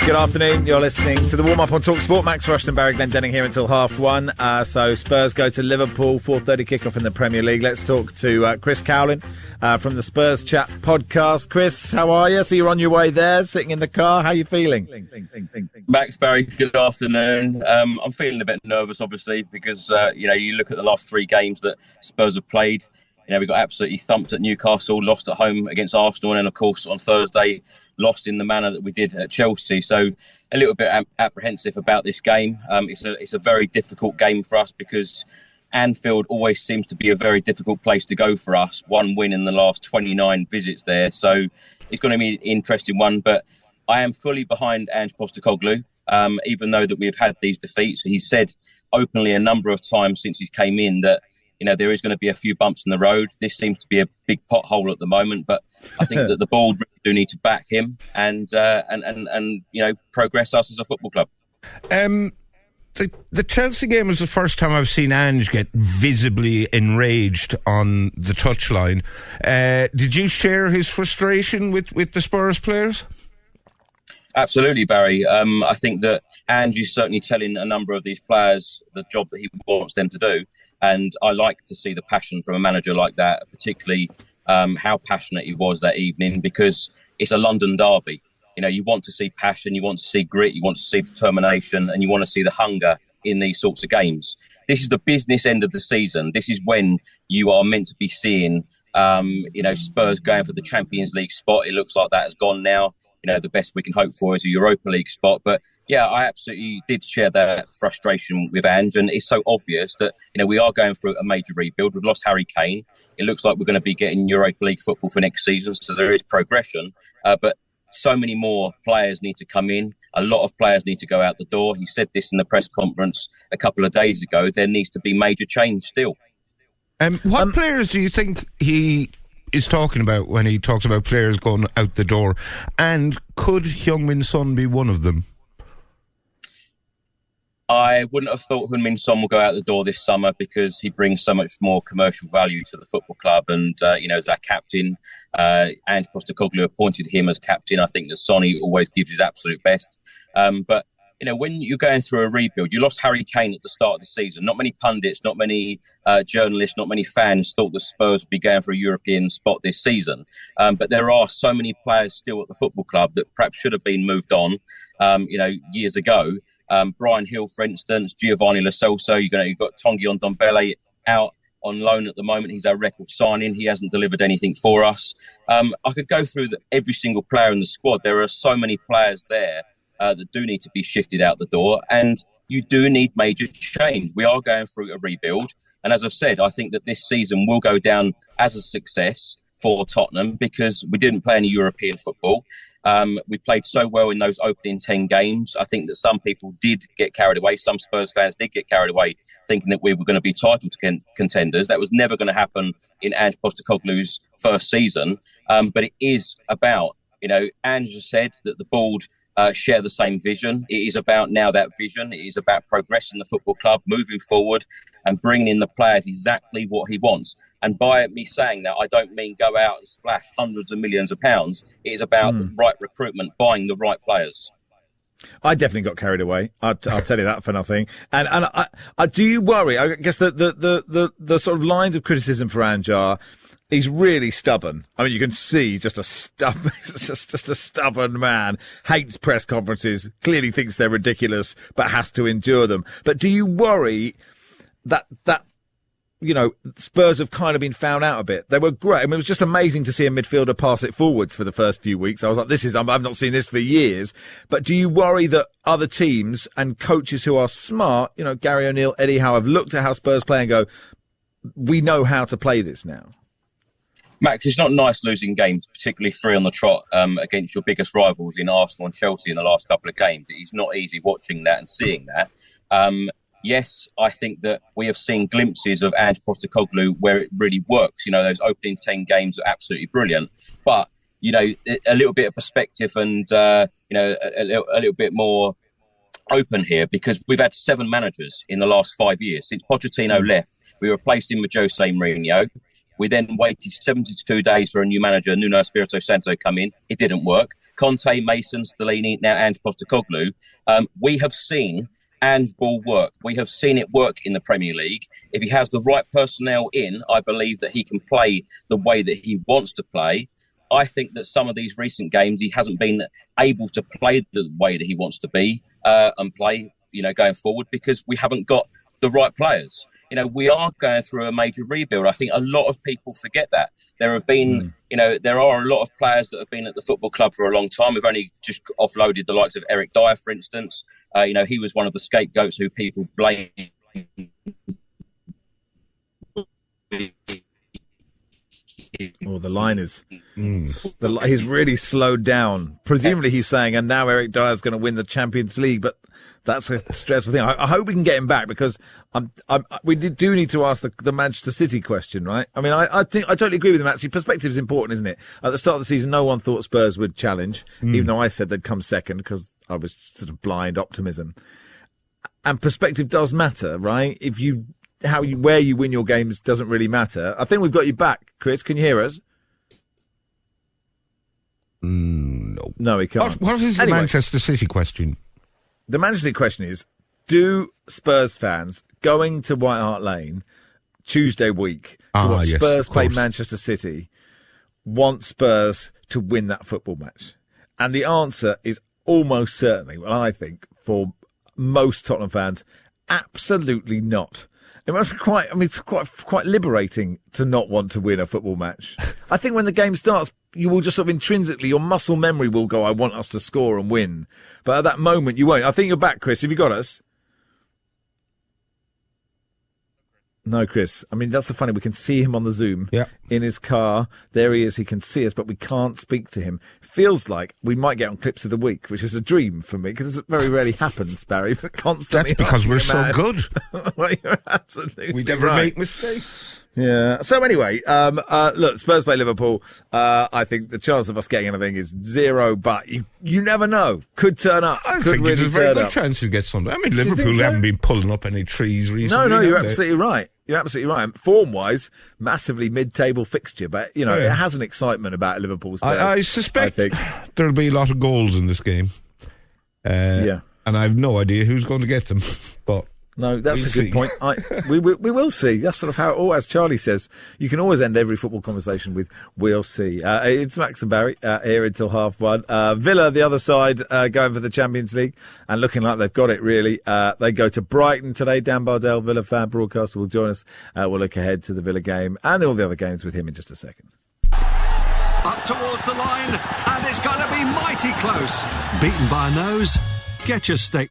Good afternoon. You're listening to the warm-up on talkSPORT. Max Rushton, Barry Glendenning here until 1:30. So Spurs go to Liverpool, 4:30 kickoff in the Premier League. Let's talk to Chris Cowlin from the Spurs Chat podcast. Chris, how are you? So you're on your way there, sitting in the car. How are you feeling? Max, Barry, good afternoon. I'm feeling a bit nervous, obviously, because you look at the last three games that Spurs have played. We got absolutely thumped at Newcastle, lost at home against Arsenal, and then, of course, on Thursday, lost in the manner that we did at Chelsea. So a little bit apprehensive about this game. It's a very difficult game for us because Anfield always seems to be a very difficult place to go for us. One win in the last 29 visits there. So it's going to be an interesting one. But I am fully behind Ange Postecoglou, even though that we've had these defeats. He's said openly a number of times since he came in that there is going to be a few bumps in the road. This seems to be a big pothole at the moment, but I think that the board really do need to back him and progress us as a football club. The Chelsea game was the first time I've seen Ange get visibly enraged on the touchline. Did you share his frustration with the Spurs players? Absolutely, Barry. I think that Ange is certainly telling a number of these players the job that he wants them to do. And I like to see the passion from a manager like that, particularly how passionate he was that evening, because it's a London derby. You want to see passion, you want to see grit, you want to see determination, and you want to see the hunger in these sorts of games. This is the business end of the season. This is when you are meant to be seeing, Spurs going for the Champions League spot. It looks like that has gone now. The best we can hope for is a Europa League spot. But yeah, I absolutely did share that frustration with Ange, and it's so obvious that, we are going through a major rebuild. We've lost Harry Kane. It looks like we're going to be getting Europa League football for next season, so there is progression. But so many more players need to come in. A lot of players need to go out the door. He said this in the press conference a couple of days ago. There needs to be major change still. What players do you think he is talking about when he talks about players going out the door? And could Heung-min Son be one of them? I wouldn't have thought Heung-min Son will go out the door this summer because he brings so much more commercial value to the football club. And, as our captain, Ange Postecoglou appointed him as captain. I think that Sonny always gives his absolute best. But when you're going through a rebuild, you lost Harry Kane at the start of the season. Not many pundits, not many journalists, not many fans thought the Spurs would be going for a European spot this season. But there are so many players still at the football club that perhaps should have been moved on, years ago. Brian Hill, for instance, Giovanni Lo Celso. You've got Tanguy Ndombele out on loan at the moment. He's our record signing. He hasn't delivered anything for us. I could go through every single player in the squad. There are so many players there that do need to be shifted out the door, and you do need major change. We are going through a rebuild, and as I've said, I think that this season will go down as a success for Tottenham because we didn't play any European football. We played so well in those opening 10 games. I think that some people did get carried away. Some Spurs fans did get carried away thinking that we were going to be title contenders. That was never going to happen in Ange Postecoglou's first season. But it is about, Ange has said that the board share the same vision. It is about now that vision. It is about progressing the football club, moving forward and bringing in the players exactly what he wants. And by me saying that, I don't mean go out and splash hundreds of millions of pounds. It is about the right recruitment, buying the right players. I definitely got carried away. I'll tell you that for nothing. And I do you worry? I guess the sort of lines of criticism for Ange are he's really stubborn. I mean, you can see just a stubborn man, hates press conferences, clearly thinks they're ridiculous, but has to endure them. But do you worry that Spurs have kind of been found out a bit? They were great. I mean, it was just amazing to see a midfielder pass it forwards for the first few weeks. I was like, I've not seen this for years. But do you worry that other teams and coaches who are smart, Gary O'Neill, Eddie Howe, have looked at how Spurs play and go, we know how to play this now? Max, it's not nice losing games, particularly 3 on the trot against your biggest rivals in Arsenal and Chelsea in the last couple of games. It's not easy watching that and seeing that. Yes, I think that we have seen glimpses of Ange Postecoglou where it really works. Those opening 10 games are absolutely brilliant. But, a little bit of perspective and, a little bit more open here, because we've had 7 managers in the last 5 years. Since Pochettino left, we replaced him with Jose Mourinho. We then waited 72 days for a new manager, Nuno Espirito Santo, come in. It didn't work. Conte, Mason, Stellini, now and Postecoglou, we have seen Ange ball work. We have seen it work in the Premier League. If he has the right personnel in, I believe that he can play the way that he wants to play. I think that some of these recent games, he hasn't been able to play the way that he wants to be and play, going forward, because we haven't got the right players. We are going through a major rebuild. I think a lot of people forget that. There have been, there are a lot of players that have been at the football club for a long time. We've only just offloaded the likes of Eric Dyer, for instance. He was one of the scapegoats who people blame. Oh, the line is... he's really slowed down. Presumably he's saying, and now Eric Dyer's going to win the Champions League, but that's a stressful thing. I hope we can get him back, because we do need to ask the Manchester City question, right? I mean, I think I totally agree with him, actually. Perspective is important, isn't it? At the start of the season, no one thought Spurs would challenge, even though I said they'd come second, because I was sort of blind optimism. And perspective does matter, right? Where you win your games doesn't really matter. I think we've got you back, Chris. Can you hear us? No. No, he can't. What is the Manchester City question? The Manchester City question is, do Spurs fans going to White Hart Lane Tuesday week to watch Spurs play Manchester City want Spurs to win that football match? And the answer is almost certainly, well, I think, for most Tottenham fans, absolutely not. It must be quite liberating to not want to win a football match. I think when the game starts, you will just sort of intrinsically, your muscle memory will go, I want us to score and win. But at that moment, you won't. I think you're back, Chris. Have you got us? No, Chris. I mean, that's the funny. We can see him on the Zoom in his car. There he is. He can see us, but we can't speak to him. Feels like we might get on Clips of the Week, which is a dream for me, because it very rarely happens, Barry. But constantly. That's because we're so good. Well, you're absolutely we never right. make mistakes. Yeah. So anyway, look, Spurs play Liverpool. I think the chance of us getting anything is zero, but you never know. Could turn up. I think there's a very good chance to get something. I mean, Liverpool haven't been pulling up any trees recently. No, you're absolutely right. You're absolutely right. Form-wise, massively mid-table fixture, but, it has an excitement about Liverpool's players. I suspect there'll be a lot of goals in this game. And I have no idea who's going to get them, but... No, that's a good point. We will see. That's sort of how, as Charlie says, you can always end every football conversation with "we'll see." It's Max and Barry here until 1:30. Villa, the other side, going for the Champions League and looking like they've got it, really. They go to Brighton today. Dan Bardell, Villa fan broadcaster, will join us. We'll look ahead to the Villa game and all the other games with him in just a second. Up towards the line, and it's going to be mighty close. Beaten by a nose. Get your steak.